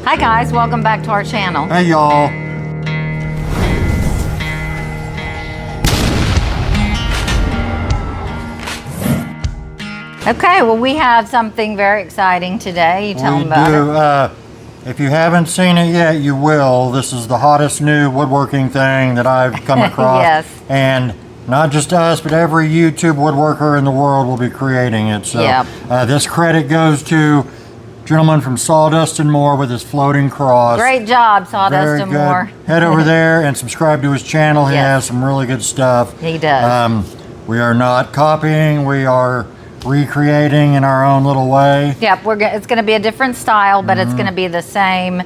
Hi guys, welcome back to our channel. Hey y'all. Okay, well we have something very exciting today. You tell them about it. If you haven't seen it yet, you will. This is the hottest new woodworking thing that I've come across. Yes. And not just us, but every YouTube woodworker in the world will be creating it. So Yep. This credit goes to a gentleman from Sawdust and More with his floating cross. Great job, Sawdust Very and good. More. Head over there and subscribe to his channel. He Yes. has some really good stuff. He does. We are not copying. We are recreating in our own little way. Yep, it's going to be a different style, but it's going to be the same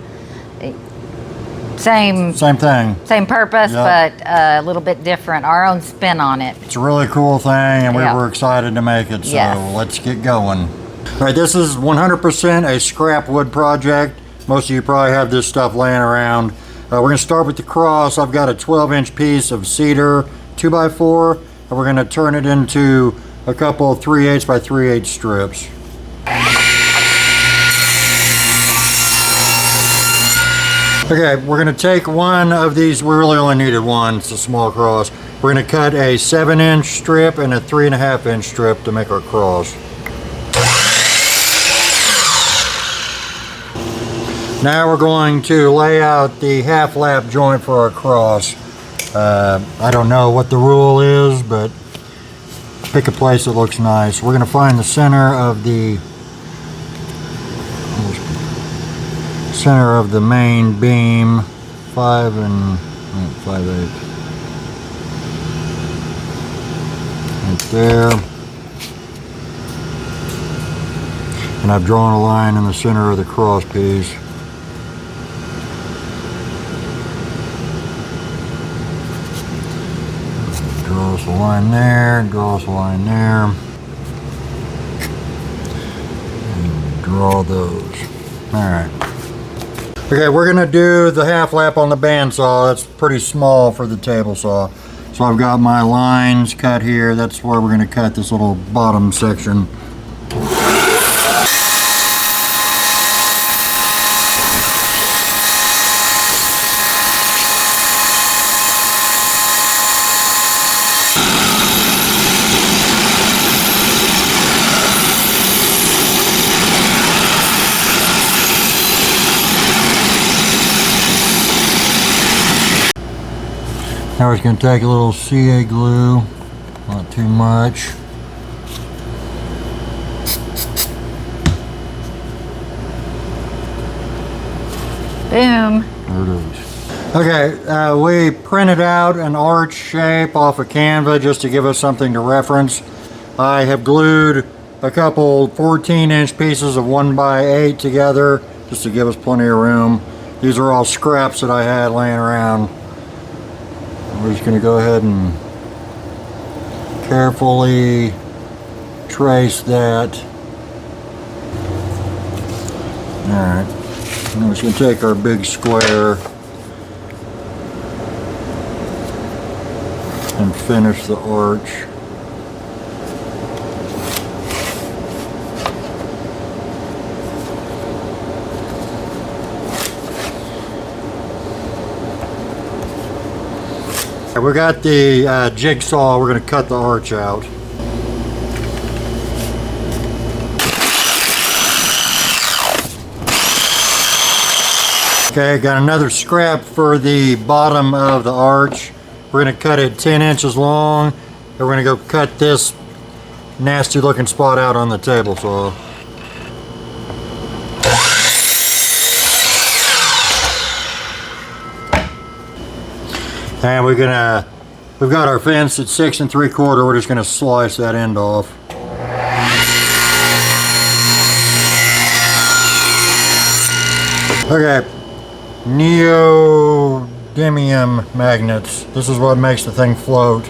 Same thing. purpose, Yep. but a little bit different. Our own spin on it. It's a really cool thing, and we Yep. were excited to make it, so Yes. let's get going. All right, this is 100% a scrap wood project. Most of you probably have this stuff laying around. We're going to start with the cross. I've got a 12-inch piece of cedar 2x4, and we're going to turn it into a couple of 3/8 by 3/8 strips. Okay, we're going to take one of these. We really only needed one. It's a small cross. We're going to cut a 7-inch strip and a 3.5-inch strip to make our cross. Now we're going to lay out the half lap joint for our cross. I don't know what the rule is, but pick a place that looks nice. We're going to find the center of the main beam, 5 5/8. Right there. And I've drawn a line in the center of the cross piece. Draw us a line there, draw us a line there. And draw those. Alright. Okay, we're going to do the half lap on the bandsaw. That's pretty small for the table saw. So I've got my lines cut here. That's where we're going to cut this little bottom section. Now we're just going to take a little CA glue, not too much. Boom. There it is. Okay, we printed out an arch shape off of Canva just to give us something to reference. I have glued a couple 14-inch pieces of 1x8 together just to give us plenty of room. These are all scraps that I had laying around. We're just going to go ahead and carefully trace that. Alright, we're just going to take our big square and finish the arch. We got the jigsaw. We're going to cut the arch out. Okay, got another scrap for the bottom of the arch. We're going to cut it 10 inches long. And we're going to go cut this nasty looking spot out on the table saw. And we've got our fence at 6 3/4. We're just going to slice that end off. Okay, neodymium magnets. This is what makes the thing float.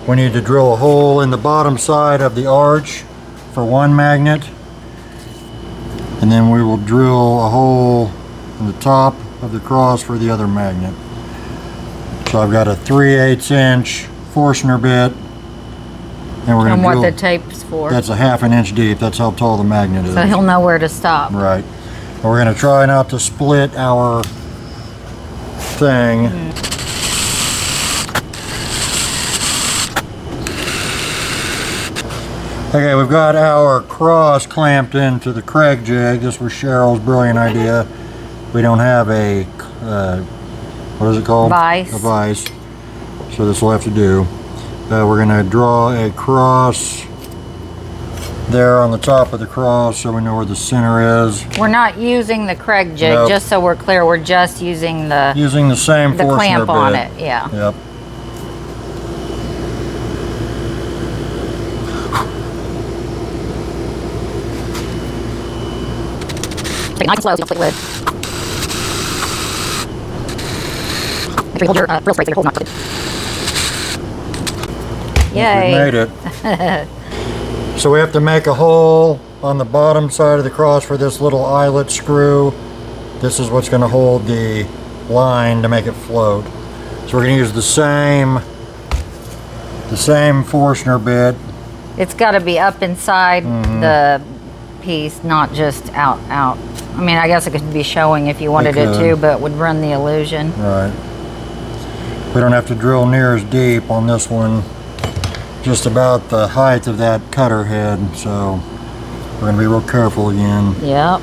We need to drill a hole in the bottom side of the arch for one magnet, and then we will drill a hole in the top of the cross for the other magnet. So I've got a 3/8 inch Forstner bit, and we're going to drill. What the tape's for. That's a 1/2 inch deep. That's how tall the magnet is. So he'll know where to stop. Right. We're going to try not to split our thing. Okay, we've got our cross clamped into the Craig jig. This was Cheryl's brilliant idea. We don't have a, what is it called? Vise. A vise. So this will have to do. We're going to draw a cross there on the top of the cross so we know where the center is. We're not using the Craig jig, Nope. just so we're clear. We're just using the same the Forstner clamp bit. on it. Yeah. Yep. Take it nice and slow so you don't split your lid. Make sure you hold your drill straight so your hole's not crooked. Yay. We made it. So we have to make a hole on the bottom side of the cross for this little eyelet screw. This is what's going to hold the line to make it float. So we're going to use the same Forstner bit. It's got to be up inside the piece, not just out. I mean, I guess it could be showing if you wanted it to, but would run the illusion. Right. We don't have to drill near as deep on this one. Just about the height of that cutter head, so we're going to be real careful again. Yep.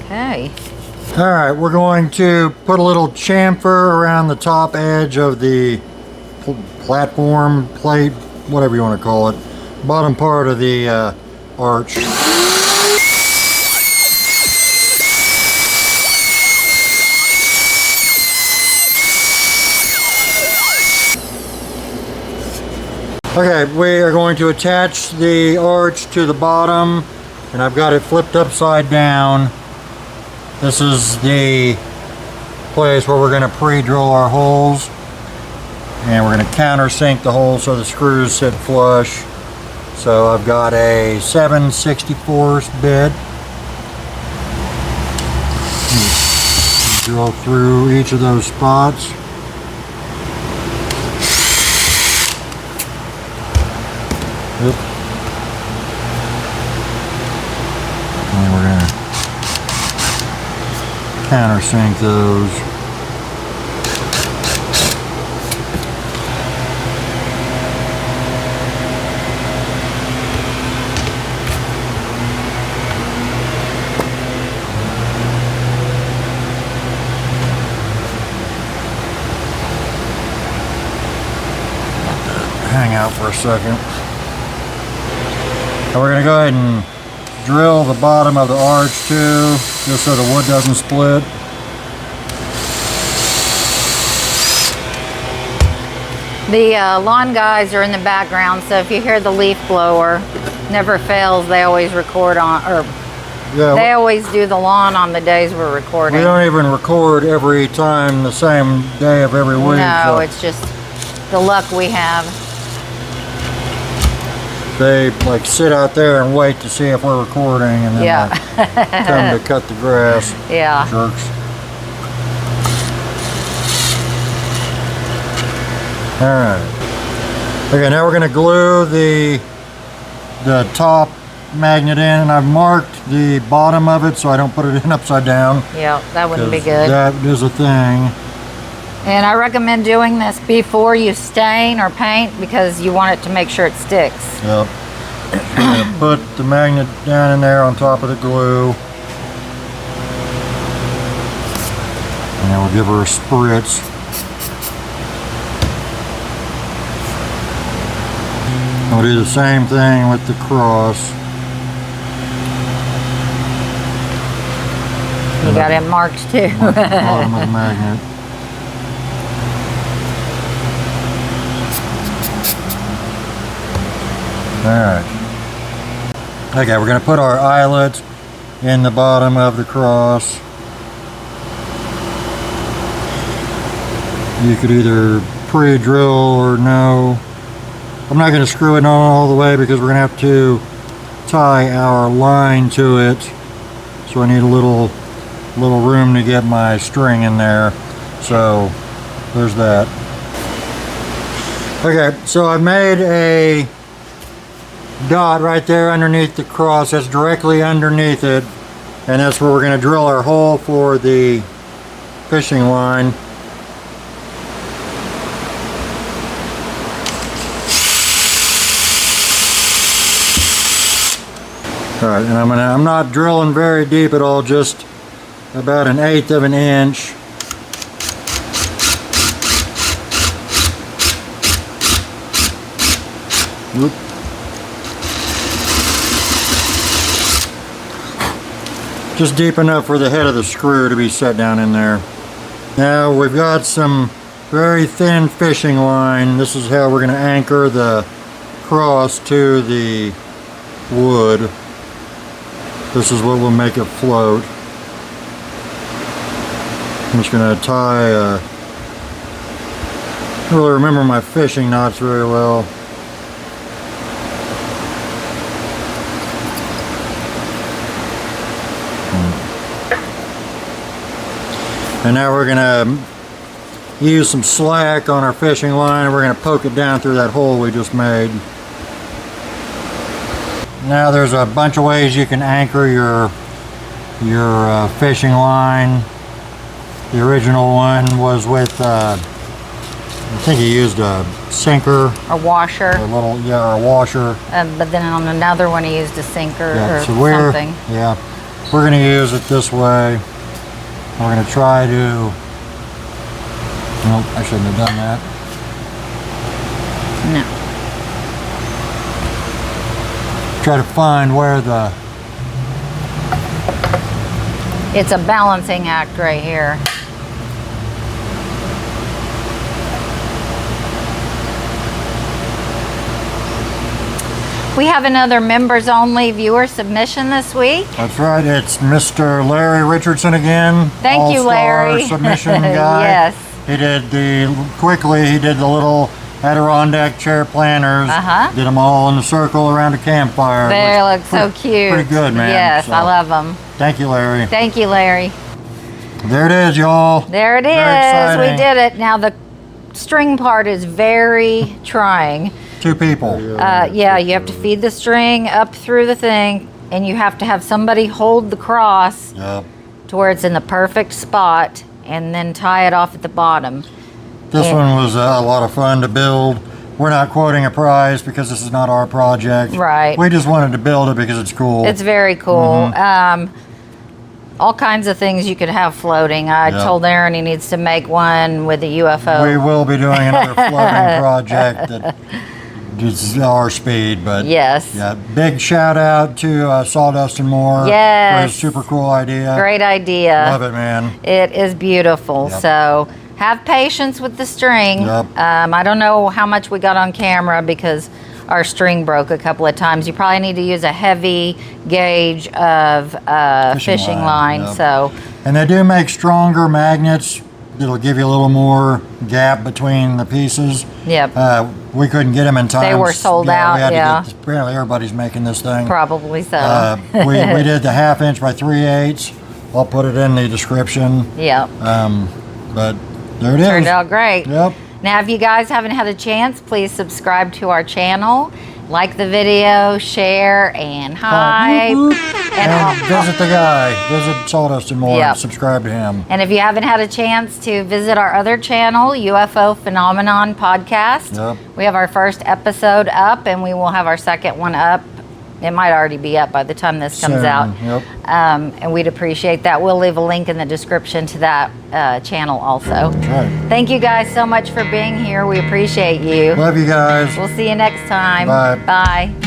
Okay. All right, we're going to put a little chamfer around the top edge of the platform, plate, whatever you want to call it, bottom part of the arch. Okay, we are going to attach the arch to the bottom, and I've got it flipped upside down. This is the place where we're going to pre-drill our holes, and we're going to countersink the holes so the screws sit flush. So I've got a 7/64 bit. Drill through each of those spots. Yep. And we're going to countersink those. Hang out for a second. And we're going to go ahead and drill the bottom of the arch too, just so the wood doesn't split. The lawn guys are in the background, so if you hear the leaf blower, never fails. They always record on, or Yeah, they always do the lawn on the days we're recording. we don't even record every time the same day of every week. No, so it's just the luck we have. they like sit out there and wait to see if we're recording, and then Yeah. like, come to cut the grass. Yeah. Jerks. All right. Okay, now we're going to glue the top magnet in, and I've marked the bottom of it so I don't put it in upside down. Yeah, that wouldn't be 'cause good. That is a thing. And I recommend doing this before you stain or paint because you want it to make sure it sticks. Yep. I'm going to put the magnet down in there on top of the glue. And then we'll give her a spritz. We'll do the same thing with the cross. You got it marked too. Mark the bottom of the magnet. Alright. Okay, we're going to put our eyelet in the bottom of the cross. You could either pre-drill or no. I'm not going to screw it on all the way because we're going to have to tie our line to it. So I need a little room to get my string in there. So there's that. Okay, so I made a dot right there underneath the cross. That's directly underneath it, and that's where we're going to drill our hole for the fishing line. All right, and I'm not drilling very deep at all, just about 1/8 of an inch. Whoop. Just deep enough for the head of the screw to be set down in there. Now we've got some very thin fishing line. This is how we're going to anchor the cross to the wood. This is what will make it float. I'm just going to tie, I don't really remember my fishing knots very well. And now we're going to use some slack on our fishing line, and we're going to poke it down through that hole we just made. Now there's a bunch of ways you can anchor your fishing line. The original one was with, I think he used a sinker. A washer. A little, yeah, or a washer. But then on another one he used a sinker or so something. Yeah, we're going to use it this way. We're going to try to, nope, I shouldn't have done that. No. Try to find where the... It's a balancing act right here. We have another members only viewer submission this week. That's right, it's Mr. Larry Richardson again. Thank you, Larry. Submission guy. Yes. He did the little Adirondack chair planters. Did them all in a circle around a campfire. They look so cute. Pretty good, man. Yes, so, I love them. Thank you, Larry. Thank you, Larry. There it is, y'all. There it is. We did it. Now the string part is very trying. 2 people. Yeah, you have to feed the string up through the thing, and you have to have somebody hold the cross to where it's in the perfect spot, and then tie it off at the bottom. This one was a lot of fun to build. We're not quoting a prize because this is not our project. Right. We just wanted to build it because it's cool. It's very cool. All kinds of things you could have floating. I told Aaron he needs to make one with a UFO. We will be doing another floating project that is our speed, but yes. Yeah, big shout out to Sawdust and More. Yes. For his super cool idea. Great idea. Love it, man. It is beautiful. Yep. So have patience with the string. Yep. I don't know how much we got on camera because our string broke a couple of times. You probably need to use a heavy gauge of fishing line. Yep. So. And they do make stronger magnets. It'll give you a little more gap between the pieces. Yep. We couldn't get them in time. They were sold out. We had to get, apparently everybody's making this thing. Probably so. we did the 1/2 inch by 3/8. I'll put it in the description. Yep. But there it is. Turned out great. Yep. Now, if you guys haven't had a chance, please subscribe to our channel, like the video, share, and hype. And visit the guy. Visit Sawdust and More. Yep. Subscribe to him. And if you haven't had a chance to visit our other channel, UFO Phenomenon Podcast, we have our first episode up, and we will have our second one up. It might already be up by the time this comes out. Yep. And we'd appreciate that. We'll leave a link in the description to that channel also. That's right. Thank you guys so much for being here. We appreciate you. Love you guys. We'll see you next time. Bye. Bye.